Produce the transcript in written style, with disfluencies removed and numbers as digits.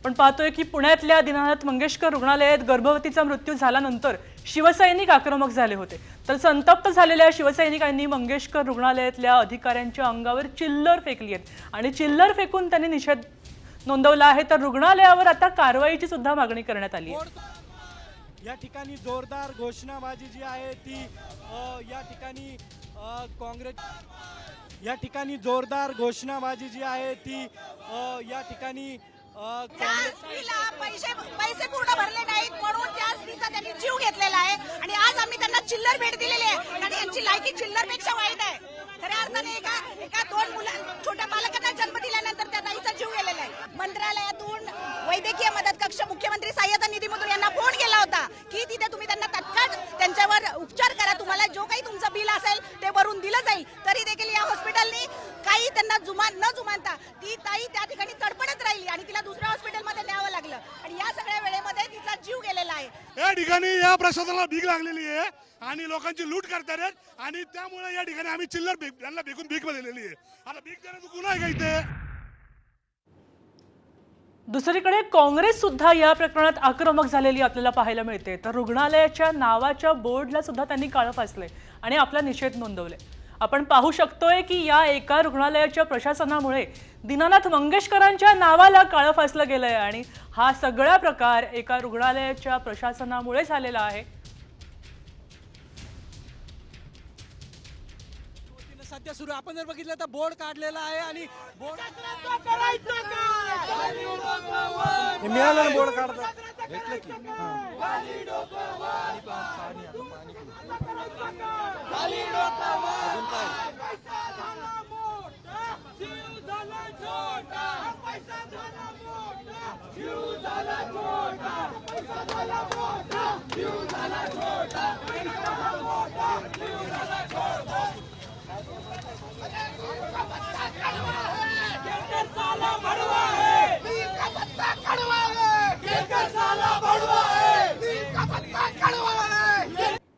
आपण पाहतोय की पुण्यातल्या दीनानाथ मंगेशकर रुग्णालयात गर्भवतीचा मृत्यू झाल्यानंतर शिवसैनिक आक्रमक झाले होते। तर संतप्त झालेल्या शिवसैनिकांनी मंगेशकर रुग्णालयातल्या अधिकाऱ्यांच्या अंगावर चिल्लर फेकली आहे आणि चिल्लर फेकून त्यांनी निषेध नोंदवला आहे। तर रुग्णालयावर आता कारवाईची सुद्धा मागणी करण्यात आली आहे। या ठिकाणी जोरदार घोषणाबाजी जी आहे ती या ठिकाणी काँग्रेस या ठिकाणी जोरदार घोषणाबाजी जी आहे ती या ठिकाणी पैसे पूर्ण भरले नाहीत म्हणून त्या स्त्रीचा त्यांनी जीव घेतलेला आहे आणि आज आम्ही त्यांना चिल्लर भेट दिलेली आहे आणि यांची लायकी चिल्लरपेक्षा वाईट आहे। खऱ्या अर्थाने एका दोन छोट्या बालकांना जन्म दिल्यानंतर त्या ताईचा जीव गेलेला आहे। मंत्रालयातून वैद्यकीय मदत कक्ष मुख्यमंत्री सहाय्यता निधीमधून यांना फोन केला होता की तिथे तुम्ही त्यांना तत्काळ त्यांच्यावर उपचार करा, तुम्हाला जो काही तुमचं बिल असेल ते भरून दिलं जाईल। तरी देखील या हॉस्पिटलनी काही त्यांना न जुमानता ती ताई त्या ठिकाणी तडपडत राहिली आणि तिला दुसऱ्या हॉस्पिटलमध्ये न्यावं लागलं आणि या सगळ्या वेळेमध्ये तिचा जीव गेलेला आहे। या ठिकाणी या प्रशासनाला भीक लागलेली आहे आणि लोकांची लूट करतात आणि त्यामुळे या ठिकाणी आम्ही चिल्लर त्यांना फेकून भीक दिलेली आहे। आता भीक देण्याचं गुन्हा आहे का इथे? दुसरीकडे काँग्रेस सुद्धा या प्रकरणात आक्रमक झालेली आपल्याला पाहायला मिळते। तर रुग्णालयाच्या नावाच्या बोर्डला सुद्धा त्यांनी काळं फासले आणि आपला निषेध नोंदवले। आपण पाहू शकतोय की या एका रुग्णालयाच्या प्रशासनामुळे दीनानाथ मंगेशकरांच्या नावाला काळं फासलं गेलंय आणि हा सगळा प्रकार एका रुग्णालयाच्या प्रशासनामुळे झालेला आहे। सध्या सुरू आपण जर बघितलं तर बोर्ड काढलेला आहे आणि बोर्ड मिळालं बोर्ड काढतात भेटलं की जीव झाला छोटा, पैसा झाला मोठा, जीव झाला